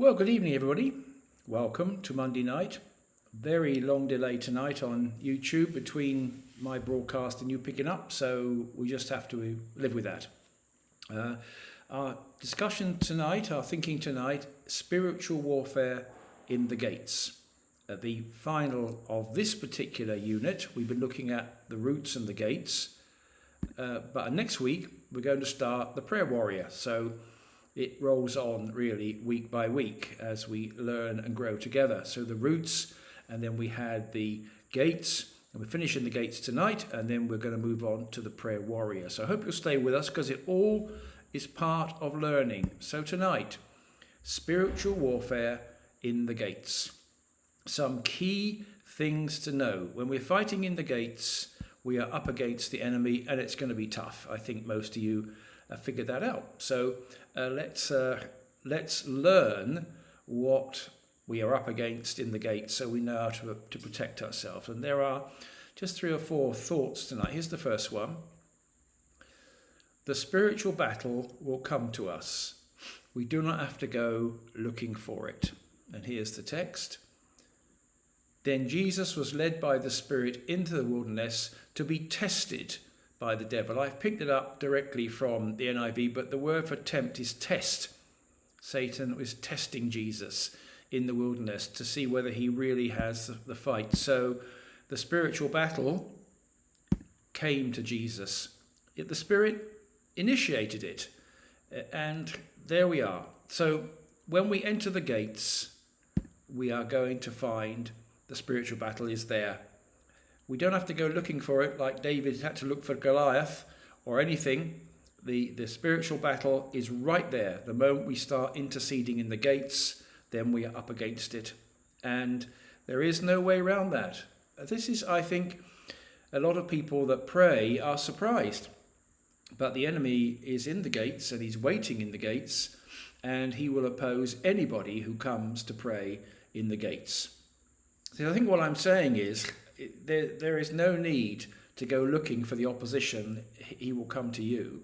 Well, good evening, everybody. Welcome to Monday night. Very long delay tonight on YouTube between my broadcast and you picking up, so we just have to live with that. Our discussion tonight, our thinking tonight, spiritual warfare in the gates. At the final of this particular unit, we've been looking at the roots and the gates, but next week we're going to start the prayer warrior. So it rolls on really week by week as we learn and grow together. So the roots, and then we had the gates, and we're finishing the gates tonight, and then we're going to move on to the prayer warrior. So I hope you'll stay with us because it all is part of learning. So tonight, spiritual warfare in the gates. Some key things to know. When we're fighting in the gates, we are up against the enemy, and it's going to be tough. I think most of you figured that out. So let's learn what we are up against in the gates so we know how to protect ourselves. And there are just 3 or 4 thoughts tonight. Here's the first one. The spiritual battle will come to us. We do not have to go looking for it. And here's the text. Then Jesus was led by the Spirit into the wilderness to be tested by the devil. I've picked it up directly from the NIV, but the word for tempt is test. Satan was testing Jesus in the wilderness to see whether he really has the fight. So the spiritual battle came to Jesus. The Spirit initiated it. And there we are. So when we enter the gates, we are going to find the spiritual battle is there. We don't have to go looking for it like David had to look for Goliath or anything. The spiritual battle is right there. The moment we start interceding in the gates, then we are up against it. And there is no way around that. This is, I think, a lot of people that pray are surprised. But the enemy is in the gates and he's waiting in the gates, and he will oppose anybody who comes to pray in the gates. So I think what I'm saying is, there is no need to go looking for the opposition. He will come to you,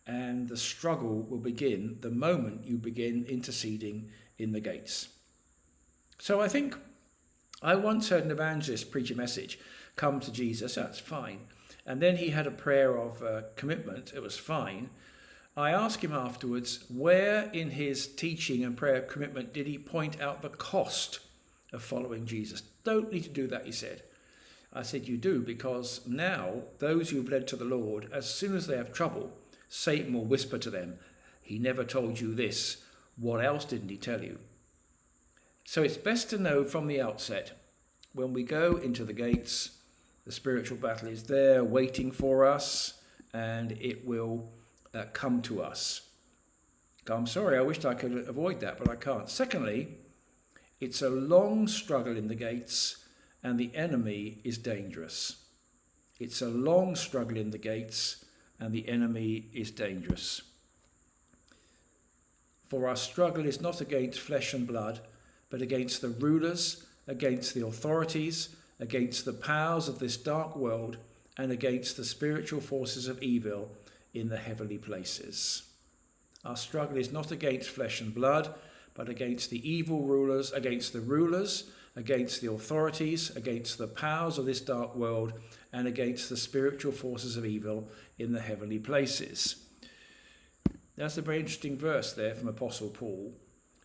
and the struggle will begin the moment you begin interceding in the gates. So I think I once heard an evangelist preach a message, come to Jesus, that's fine. And then he had a prayer of commitment, it was fine. I asked him afterwards, where in his teaching and prayer of commitment did he point out the cost of following Jesus? Don't need to do that, he said. I said, you do, because now those who've led to the Lord, as soon as they have trouble, Satan will whisper to them, he never told you this. What else didn't he tell you? So it's best to know from the outset, when we go into the gates, the spiritual battle is there waiting for us, and it will come to us. I'm sorry, I wished I could avoid that, but I can't. Secondly, it's a long struggle in the gates, and the enemy is dangerous. It's a long struggle in the gates, and the enemy is dangerous. For our struggle is not against flesh and blood, but against the rulers, against the authorities, against the powers of this dark world, and against the spiritual forces of evil in the heavenly places. Our struggle is not against flesh and blood, but against the evil rulers, against the authorities, against the powers of this dark world, and against the spiritual forces of evil in the heavenly places. That's a very interesting verse there from Apostle Paul,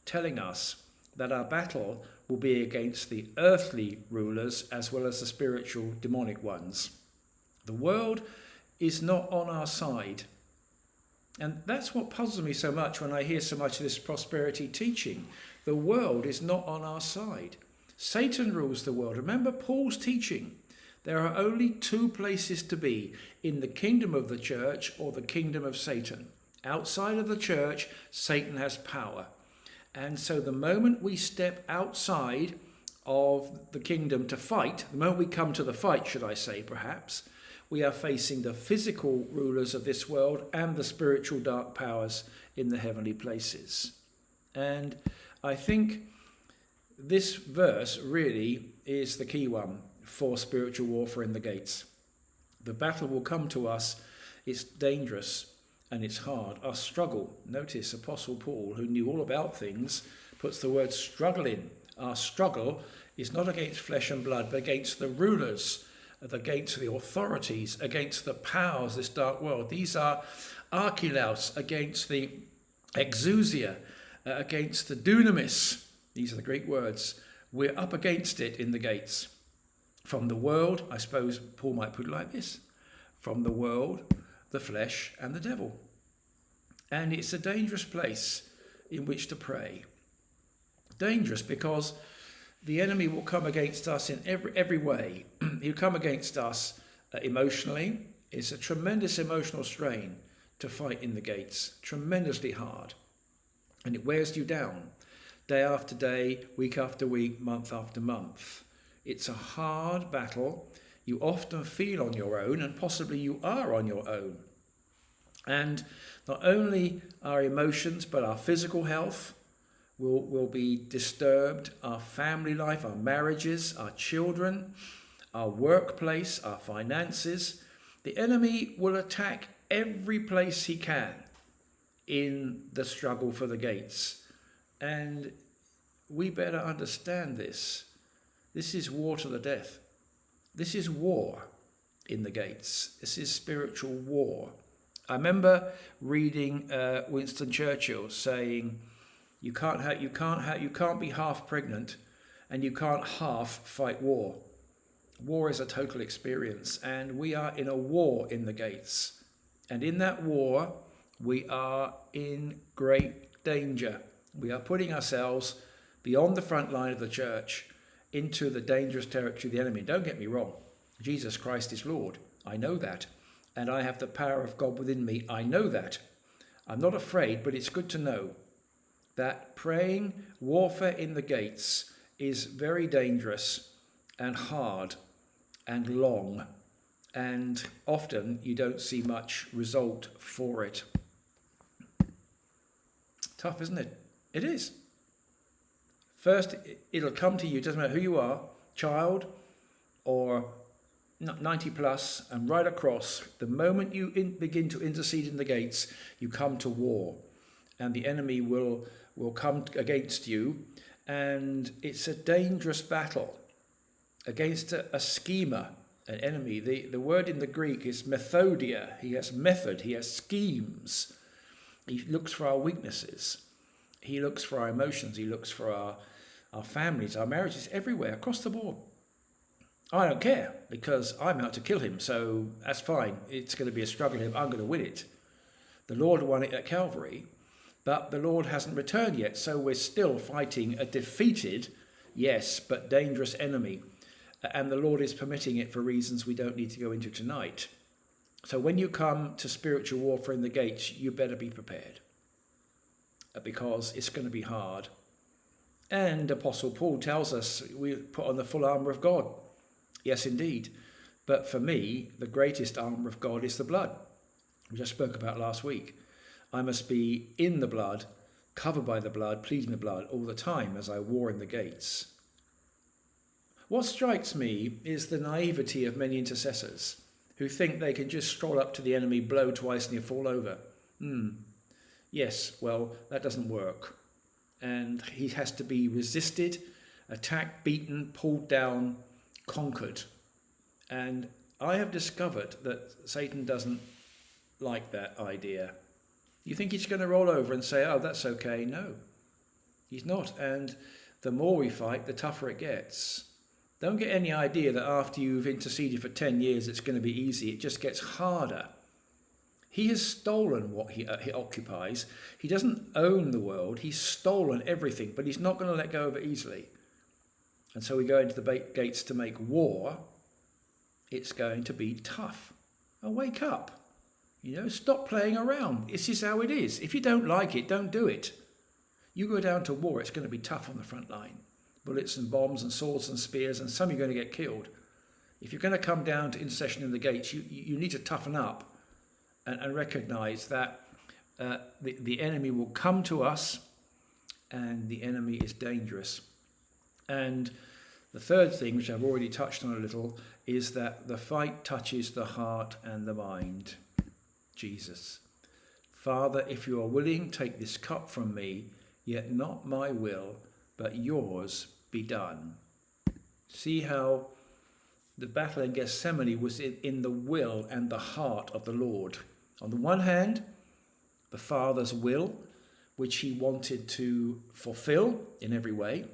telling us that our battle will be against the earthly rulers as well as the spiritual demonic ones. The world is not on our side. And that's what puzzles me so much when I hear so much of this prosperity teaching. The world is not on our side. Satan rules the world. Remember Paul's teaching. There are only 2 places to be, in the kingdom of the church or the kingdom of Satan. Outside of the church, Satan has power. And so the moment we step outside of the kingdom to fight, the moment we come to the fight, should I say, perhaps, we are facing the physical rulers of this world and the spiritual dark powers in the heavenly places. And I think this verse really is the key one for spiritual warfare in the gates. The battle will come to us. It's dangerous and it's hard. Our struggle, notice Apostle Paul, who knew all about things, puts the word struggle in. Our struggle is not against flesh and blood, but against the rulers, against the authorities, against the powers of this dark world. These are archelaus, against the exousia, against the dunamis. These are the Greek words. We're up against it in the gates. From the world, I suppose Paul might put it like this, from the world, the flesh and the devil. And it's a dangerous place in which to pray. Dangerous because the enemy will come against us in every way. He'll come against us emotionally. It's a tremendous emotional strain to fight in the gates, tremendously hard. And it wears you down day after day, week after week, month after month. It's a hard battle. You often feel on your own, and possibly you are on your own. And not only our emotions, but our physical health will be disturbed, our family life, our marriages, our children, our workplace, our finances. The enemy will attack every place he can in the struggle for the gates. And we better understand this. This is war to the death. This is war in the gates. This is spiritual war. I remember reading Winston Churchill saying, you can't be half pregnant, and you can't half fight war. War is a total experience, and we are in a war in the gates. And in that war, we are in great danger. We are putting ourselves beyond the front line of the church into the dangerous territory of the enemy. Don't get me wrong. Jesus Christ is Lord. I know that. And I have the power of God within me. I know that. I'm not afraid, but it's good to know that praying warfare in the gates is very dangerous and hard and long. And often you don't see much result for it. Tough, isn't it? It is. First, it'll come to you, doesn't matter who you are, child or 90 plus, and right across, the moment you begin to intercede in the gates, you come to war. And the enemy will come against you. And it's a dangerous battle against a schemer, an enemy. The word in the Greek is methodia. He has method, he has schemes. He looks for our weaknesses. He looks for our emotions. He looks for our families, our marriages, everywhere, across the board. I don't care, because I'm out to kill him, so that's fine. It's going to be a struggle here. I'm going to win it. The Lord won it at Calvary, but the Lord hasn't returned yet, so we're still fighting a defeated, yes, but dangerous enemy. And the Lord is permitting it for reasons we don't need to go into tonight. So when you come to spiritual warfare in the gates, you better be prepared, because it's going to be hard. And Apostle Paul tells us we put on the full armour of God. Yes, indeed. But for me, the greatest armour of God is the blood, which I spoke about last week. I must be in the blood, covered by the blood, pleading the blood all the time as I war in the gates. What strikes me is the naivety of many intercessors who think they can just stroll up to the enemy, blow twice and you fall over. Yes, well, that doesn't work. And he has to be resisted, attacked, beaten, pulled down, conquered. And I have discovered that Satan doesn't like that idea. You think he's going to roll over and say, oh, that's okay? No, he's not. And the more we fight, the tougher it gets. Don't get any idea that after you've interceded for 10 years, it's going to be easy. It just gets harder. He has stolen what he occupies. He doesn't own the world. He's stolen everything, but he's not going to let go of it easily. And so we go into the gates to make war. It's going to be tough. Oh, wake up. Stop playing around. This is how it is. If you don't like it, don't do it. You go down to war, it's going to be tough on the front line. Bullets and bombs and swords and spears, and some of you are going to get killed. If you're going to come down to intercession in the gates, you need to toughen up and recognise that the enemy will come to us, and the enemy is dangerous. And the third thing, which I've already touched on a little, is that the fight touches the heart and the mind. Jesus. Father, if you are willing, take this cup from me, yet not my will, but yours be done. See how the battle in Gethsemane was in the will and the heart of the Lord. On the one hand, the Father's will, which he wanted to fulfill in every way.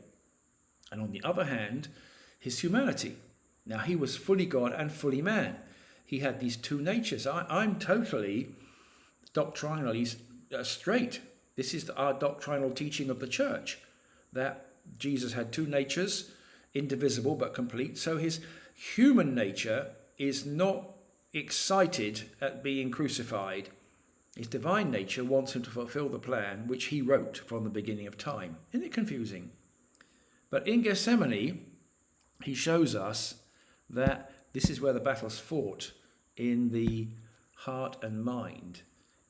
And on the other hand, his humanity. Now, he was fully God and fully man. He had these two natures. I'm totally doctrinally straight. This is our doctrinal teaching of the church, that Jesus had two natures, indivisible but complete. So his human nature is not excited at being crucified. His divine nature wants him to fulfill the plan which he wrote from the beginning of time. Isn't it confusing? But in Gethsemane, he shows us that this is where the battle's fought, in the heart and mind.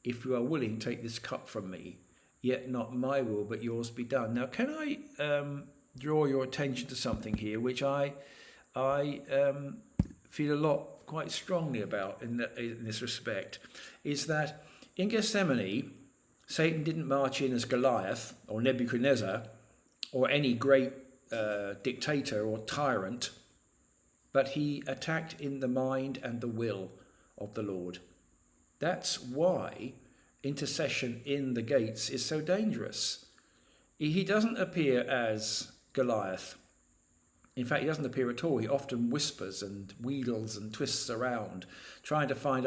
If you are willing, take this cup from me, yet not my will, but yours be done. Now, can I draw your attention to something here, which I feel a lot quite strongly about in this respect, is that in Gethsemane, Satan didn't march in as Goliath or Nebuchadnezzar or any great dictator or tyrant, but he attacked in the mind and the will of the Lord. That's why intercession in the gates is so dangerous. He doesn't appear as Goliath. In fact, he doesn't appear at all. He often whispers and wheedles and twists around, trying to find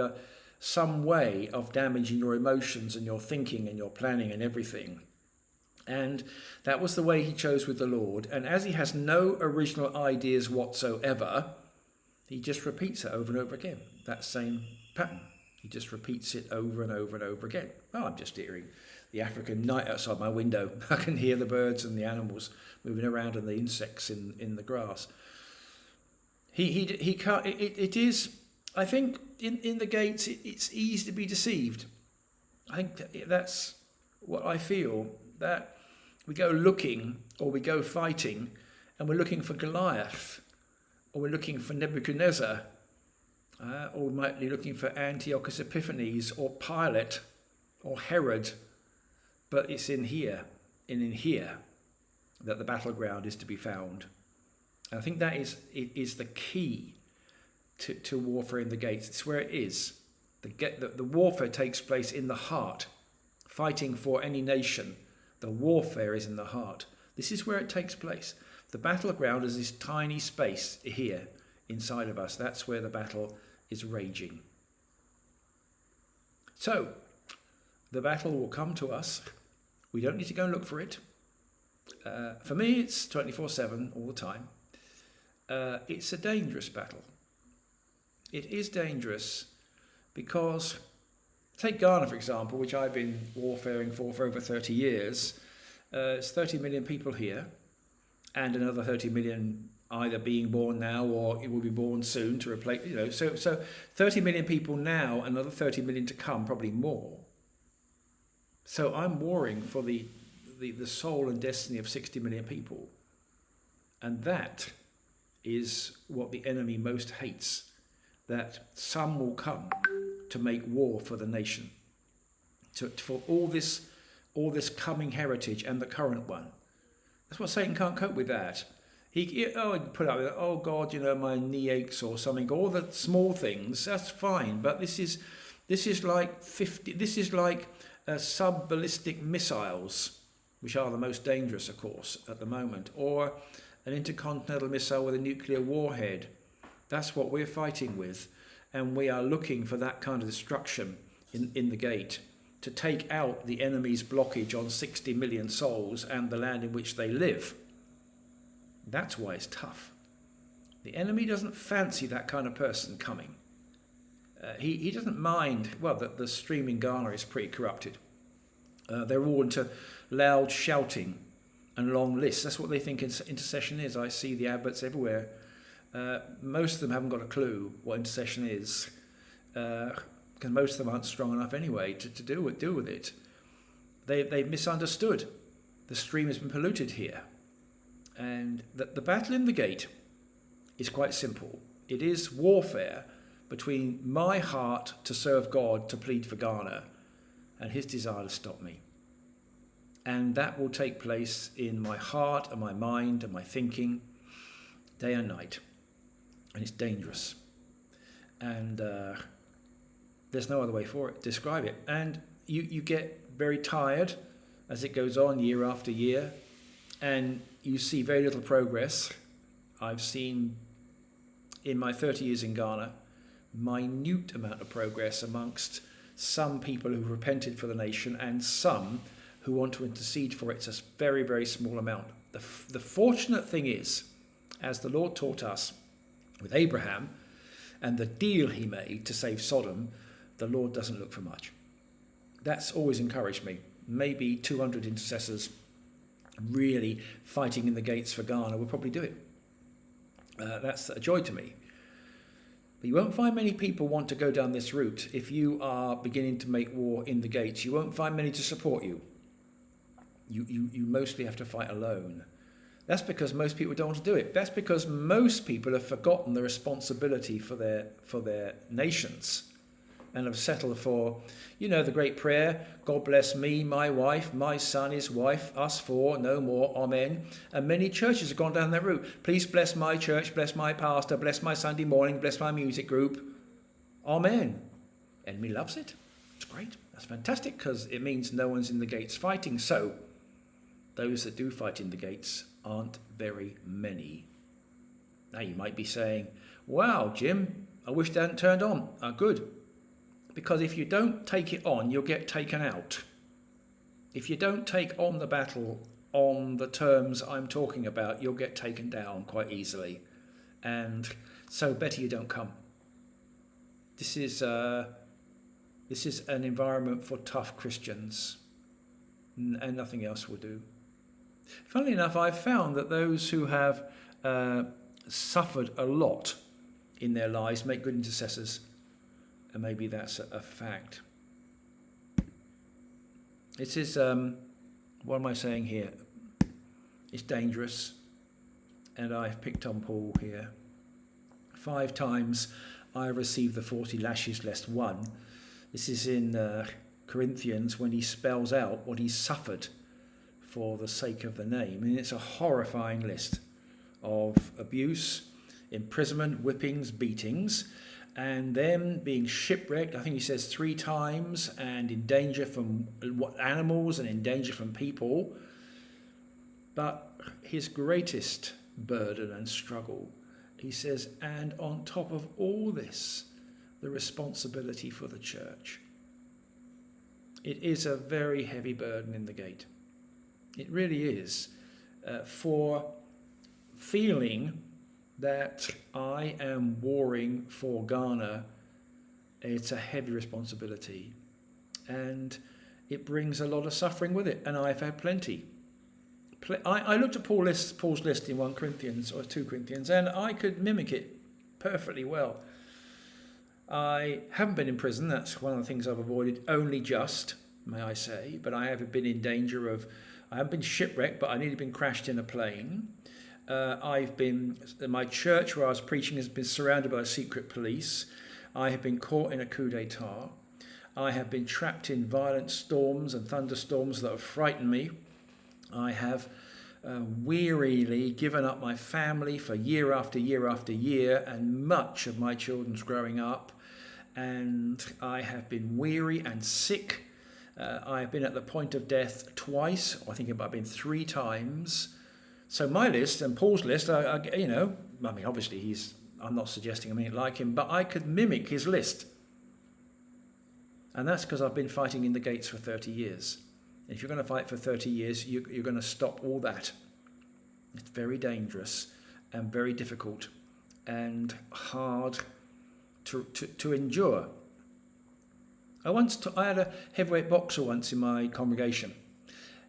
some way of damaging your emotions and your thinking and your planning and everything. And that was the way he chose with the Lord. And as he has no original ideas whatsoever, he just repeats it over and over again, that same pattern. He just repeats it over and over and over again. Oh, I'm just hearing the African night outside my window. I can hear the birds and the animals moving around and the insects in the grass. He can't. It is. I think in the gates it's easy to be deceived. I think that's what I feel, that we go looking or we go fighting and we're looking for Goliath, or we're looking for Nebuchadnezzar, or we might be looking for Antiochus Epiphanes or Pilate or Herod. But it's in here that the battleground is to be found. And I think that is the key to warfare in the gates. It's where it is. The warfare takes place in the heart. Fighting for any nation, the warfare is in the heart. This is where it takes place. The battleground is this tiny space here inside of us. That's where the battle is raging. So, the battle will come to us. We don't need to go and look for it. For me, it's 24/7 all the time. It's a dangerous battle. It is dangerous because, take Ghana, for example, which I've been warfaring for over 30 years. It's 30 million people here, and another 30 million either being born now or it will be born soon to replace, so 30 million people now, another 30 million to come, probably more. So I'm warring for the soul and destiny of 60 million people. And that is what the enemy most hates, that some will come to make war for the nation, for all this coming heritage and the current one. That's what Satan can't cope with that. He put up with, oh God, my knee aches or something, all the small things, that's fine. But this is like sub-ballistic missiles, which are the most dangerous, of course, at the moment, or an intercontinental missile with a nuclear warhead. That's what we're fighting with, and we are looking for that kind of destruction in the gate to take out the enemy's blockage on 60 million souls and the land in which they live. That's why it's tough. The enemy doesn't fancy that kind of person coming. He doesn't mind, well, the stream in Ghana is pretty corrupted. They're all into loud shouting and long lists. That's what they think intercession is. I see the adverts everywhere. Most of them haven't got a clue what intercession is, because most of them aren't strong enough anyway to deal with it. They've misunderstood. The stream has been polluted here. And the battle in the gate is quite simple. It is warfare between my heart to serve God, to plead for Ghana, and his desire to stop me. And that will take place in my heart and my mind and my thinking day and night. And it's dangerous. And there's no other way for it. Describe it. And you get very tired as it goes on year after year. And you see very little progress. I've seen in my 30 years in Ghana, minute amount of progress amongst some people who've repented for the nation and some who want to intercede for it. It's a very, very small amount. The fortunate thing is, as the Lord taught us with Abraham and the deal he made to save Sodom, the Lord doesn't look for much. That's always encouraged me. Maybe 200 intercessors really fighting in the gates for Ghana will probably do it. That's a joy to me. But you won't find many people want to go down this route. If you are beginning to make war in the gates, you won't find many to support you. You mostly have to fight alone. That's because most people don't want to do it. That's because most people have forgotten the responsibility for their nations and have settled for, the great prayer, God bless me, my wife, my son, his wife, us four, no more, amen. And many churches have gone down that route. Please bless my church, bless my pastor, bless my Sunday morning, bless my music group, amen. Enemy loves it. It's great. That's fantastic because it means no one's in the gates fighting. So those that do fight in the gates aren't very many. Now you might be saying, wow, Jim, I wish they hadn't turned on. Good. Because if you don't take it on, you'll get taken out. If you don't take on the battle on the terms I'm talking about, you'll get taken down quite easily. And so better you don't come. This is an environment for tough Christians, and nothing else will do. Funnily enough, I've found that those who have suffered a lot in their lives make good intercessors. And maybe that's a fact. It is, what am I saying here? It's dangerous. And I've picked on Paul here. 5 times I received the 40 lashes less one. This is in Corinthians when he spells out what he suffered for the sake of the name. And it's a horrifying list of abuse, imprisonment, whippings, beatings, and them being shipwrecked, I think he says 3 times, and in danger from animals and in danger from people. But his greatest burden and struggle, he says, and on top of all this, the responsibility for the church. It is a very heavy burden in the gate. It really is. For feeling that I am warring for Ghana, it's a heavy responsibility. And it brings a lot of suffering with it. And I've had plenty. I looked at Paul's list in 1 Corinthians or 2 Corinthians, and I could mimic it perfectly well. I haven't been in prison. That's one of the things I've avoided. Only just, may I say. But I haven't been in danger of... I haven't been shipwrecked, but I nearly been crashed in a plane. My church where I was preaching has been surrounded by secret police. I have been caught in a coup d'etat. I have been trapped in violent storms and thunderstorms that have frightened me. I have wearily given up my family for year after year after year and much of my children's growing up. And I have been weary and sick. I have been at the point of death twice. I think it might have been 3 times. So my list and Paul's list, obviously I'm not suggesting I'm like him, but I could mimic his list. And that's because I've been fighting in the gates for 30 years. If you're going to fight for 30 years, you're going to stop all that. It's very dangerous and very difficult and hard to endure. I had a heavyweight boxer once in my congregation.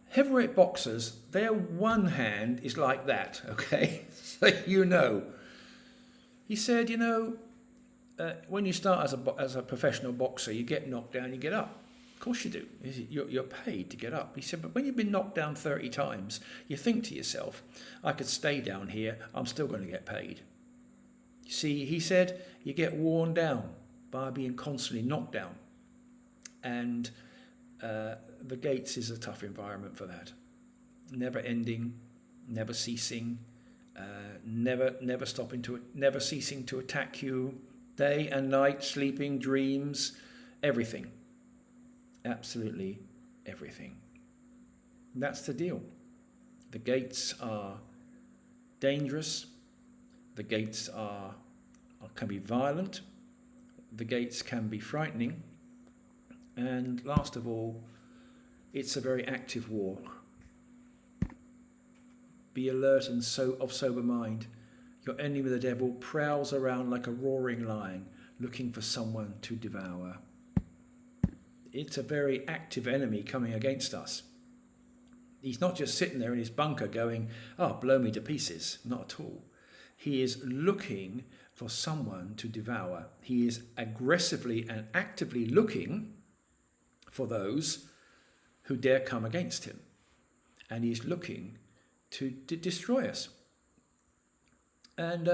Heavyweight boxers, their one hand is like that, okay? So He said, when you start as a professional boxer, you get knocked down, you get up. Of course you do. You're paid to get up. He said, but when you've been knocked down 30 times, you think to yourself, I could stay down here, I'm still going to get paid. You see, he said, you get worn down by being constantly knocked down. And the gates is a tough environment for that. Never ending, never ceasing, never ceasing to attack you, day and night, sleeping, dreams, everything. Absolutely everything. That's the deal. The gates are dangerous. The gates can be violent. The gates can be frightening. And last of all, it's a very active war. Be alert and of sober mind. Your enemy, the devil, prowls around like a roaring lion, looking for someone to devour. It's a very active enemy coming against us. He's not just sitting there in his bunker going, "Oh, blow me to pieces." Not at all. He is looking for someone to devour. He is aggressively and actively looking for those who dare come against him. And he's looking to destroy us. And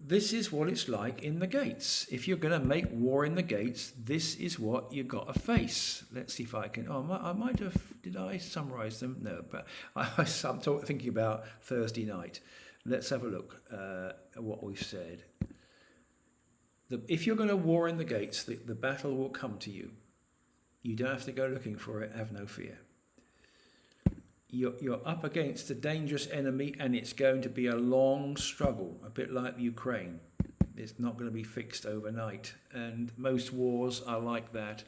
this is what it's like in the gates. If you're going to make war in the gates, this is what you've got to face. Let's see if I can... I might have... Did I summarise them? No, but I'm thinking about Thursday night. Let's have a look at what we've said. If you're going to war in the gates, the battle will come to you. You don't have to go looking for it. Have no fear. You're up against a dangerous enemy, and it's going to be a long struggle, a bit like Ukraine. It's not going to be fixed overnight, and most wars are like that.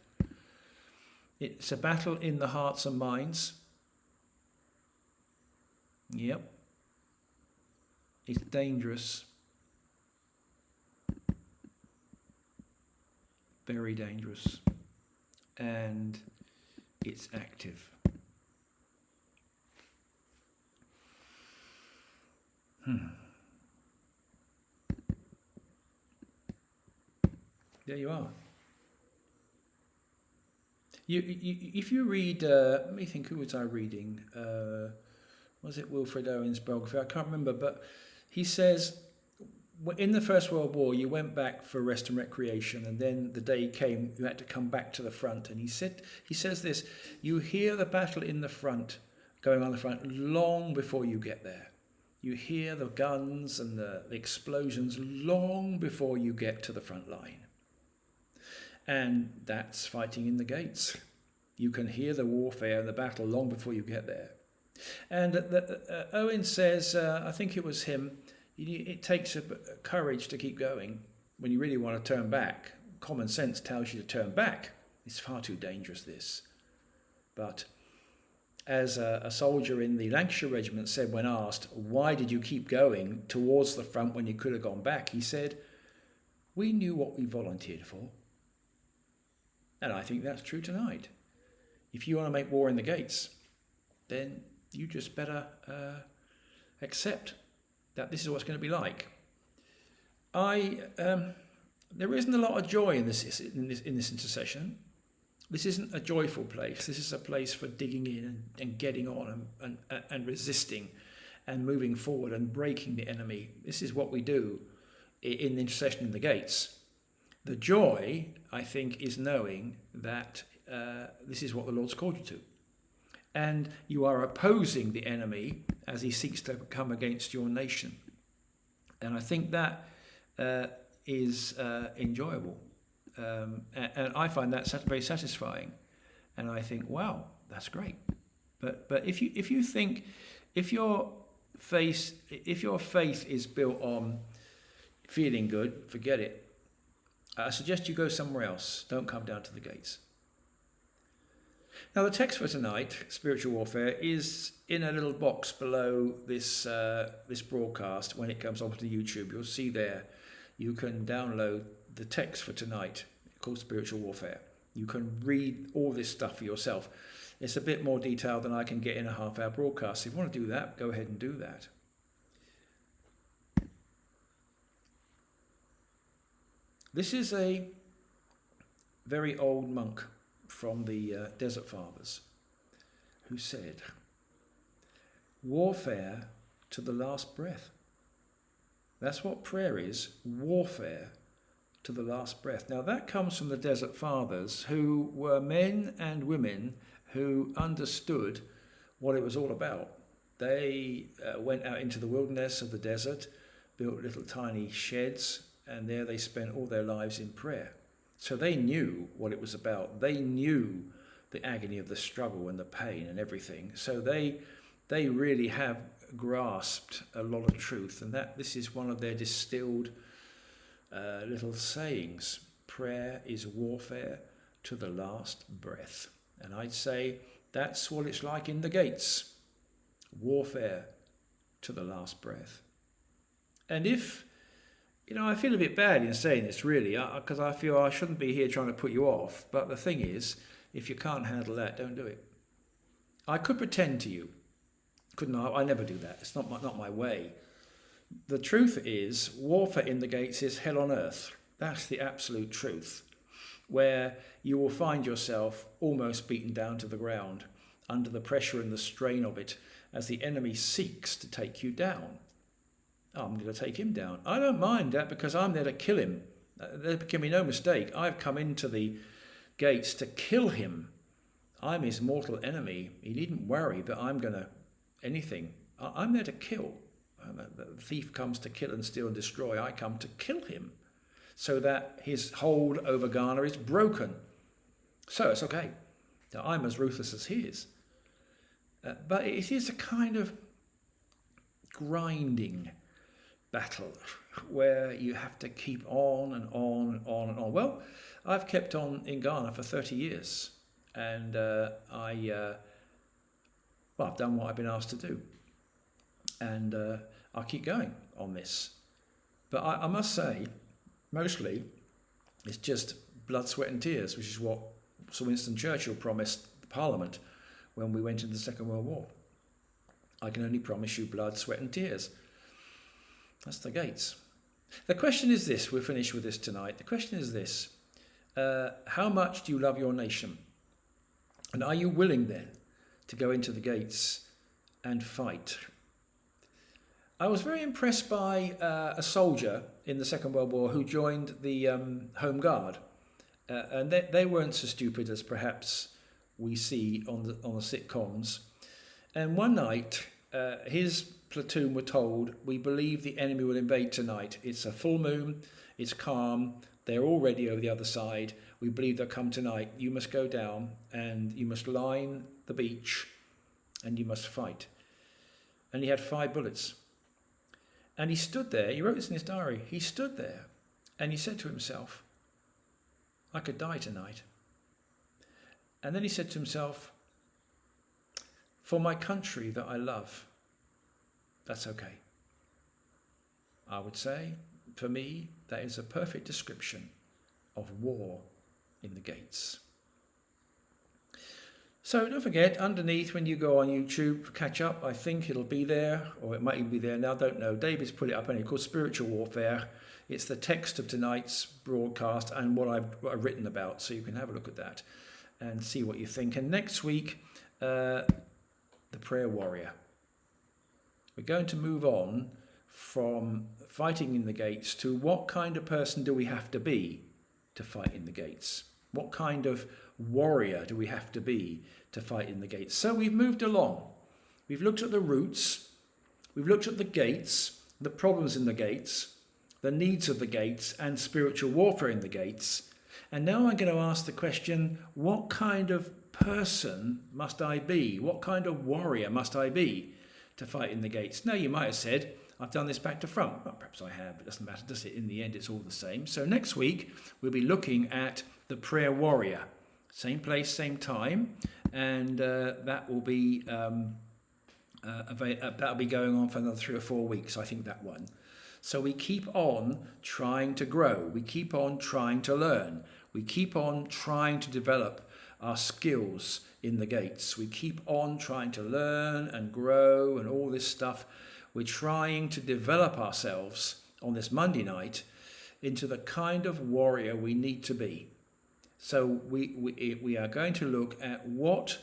It's a battle in the hearts and minds. Yep. It's dangerous. Very dangerous. And it's active. There you are. If you read, let me think, who was I reading? Was it Wilfred Owen's biography? I can't remember, but he says, in the First World War, you went back for rest and recreation, and then the day came, you had to come back to the front. And he says this, you hear the battle in the front, going on the front, long before you get there. You hear the guns and the explosions long before you get to the front line. And that's fighting in the gates. You can hear the warfare and the battle long before you get there. And Owen says, I think it was him, it takes courage to keep going when you really want to turn back. Common sense tells you to turn back. It's far too dangerous, this. But as a soldier in the Lancashire Regiment said when asked, why did you keep going towards the front when you could have gone back? He said, we knew what we volunteered for. And I think that's true tonight. If you want to make war in the gates, then you just better accept that this is what it's going to be like. There isn't a lot of joy in this intercession. This isn't a joyful place. This is a place for digging in and getting on and resisting and moving forward and breaking the enemy. This is what we do in the intercession in the gates. The joy, I think, is knowing that this is what the Lord's called you to. And you are opposing the enemy as he seeks to come against your nation. And I think that is enjoyable. And I find that very satisfying. And I think, wow, that's great. But if your faith is built on feeling good, forget it. I suggest you go somewhere else. Don't come down to the gates. Now, the text for tonight, spiritual warfare, is in a little box below this broadcast. When it comes onto YouTube, you'll see there. You can download the text for tonight, called Spiritual Warfare. You can read all this stuff for yourself. It's a bit more detailed than I can get in a half-hour broadcast. If you want to do that, go ahead and do that. This is a very old monk from the Desert Fathers who said, warfare to the last breath. That's what prayer is, warfare to the last breath. Now that comes from the Desert Fathers, who were men and women who understood what it was all about. They went out into the wilderness of the desert, built little tiny sheds, and there they spent all their lives in prayer. So they knew what it was about. They knew the agony of the struggle and the pain and everything. So they really have grasped a lot of truth, and that this is one of their distilled little sayings. Prayer is warfare to the last breath. And I'd say that's what it's like in the gates. Warfare to the last breath. And if, I feel a bit bad in saying this really, because I feel I shouldn't be here trying to put you off. But the thing is, if you can't handle that, don't do it. I could pretend to you. Couldn't I? I never do that. It's not my way. The truth is, warfare in the gates is hell on earth. That's the absolute truth, where you will find yourself almost beaten down to the ground under the pressure and the strain of it as the enemy seeks to take you down. I'm going to take him down. I don't mind that because I'm there to kill him. There can be no mistake. I've come into the gates to kill him. I'm his mortal enemy. He needn't worry that I'm going to anything. I'm there to kill. The thief comes to kill and steal and destroy. I come to kill him so that his hold over Ghana is broken. So it's okay. Now, I'm as ruthless as he is. But it is a kind of grinding battle where you have to keep on and on and on and on. Well, I've kept on in Ghana for 30 years and I've done what I've been asked to do. And I'll keep going on this. But I must say, mostly, it's just blood, sweat and tears, which is what Sir Winston Churchill promised the Parliament when we went into the Second World War. I can only promise you blood, sweat and tears. That's the gates. The question is this, we'll finish with this tonight. The question is this, how much do you love your nation? And are you willing then to go into the gates and fight? I was very impressed by a soldier in the Second World War who joined the Home Guard. And they weren't so stupid as perhaps we see on the sitcoms. And one night, his platoon were told, we believe the enemy will invade tonight. It's a full moon, it's calm, they're already over the other side. We believe they'll come tonight. You must go down and you must line the beach and you must fight. And he had 5 bullets. And he stood there, he wrote this in his diary, he stood there and he said to himself, I could die tonight. And then he said to himself, for my country that I love, that's okay. I would say, for me, that is a perfect description of war in the gates. So don't forget, underneath when you go on YouTube, catch up, I think it'll be there, or it might even be there now, don't know. David's put it up anyway, called Spiritual Warfare. It's the text of tonight's broadcast and what I've written about, so you can have a look at that and see what you think. And next week, the prayer warrior. We're going to move on from fighting in the gates to what kind of person do we have to be to fight in the gates? What kind of warrior do we have to be to fight in the gates? So we've moved along. We've looked at the roots. We've looked at the gates, the problems in the gates, the needs of the gates, and spiritual warfare in the gates. And now I'm going to ask the question, what kind of person must I be? What kind of warrior must I be to fight in the gates? Now, you might have said, I've done this back to front. Well, perhaps I have, but it doesn't matter, does it? In the end, it's all the same. So next week, we'll be looking at the prayer warrior. Same place, same time. And that will be that'll be going on for another 3 or 4 weeks, I think, that one. So we keep on trying to grow. We keep on trying to learn. We keep on trying to develop our skills in the gates. We keep on trying to learn and grow and all this stuff. We're trying to develop ourselves on this Monday night into the kind of warrior we need to be. So we are going to look at what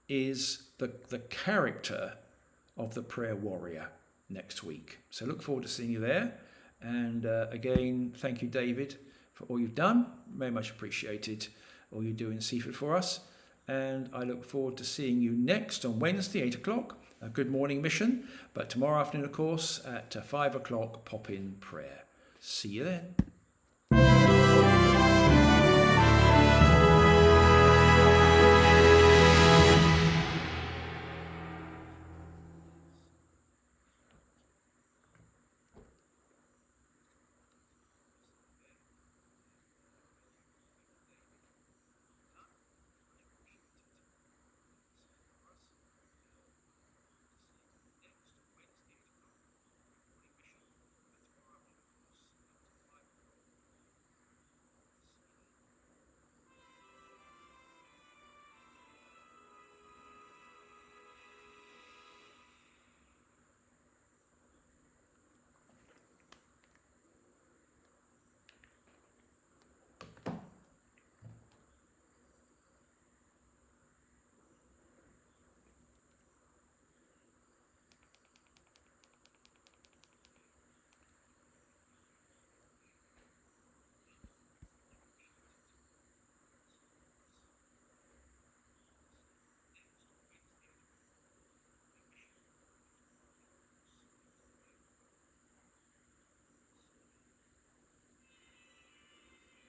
is the character of the prayer warrior next week. So look forward to seeing you there. And again, thank you, David, for all you've done. Very much appreciated all you do in Seaford for us. And I look forward to seeing you next on Wednesday, 8 o'clock, a good morning mission. But tomorrow afternoon, of course, at 5 o'clock, pop-in prayer. See you then.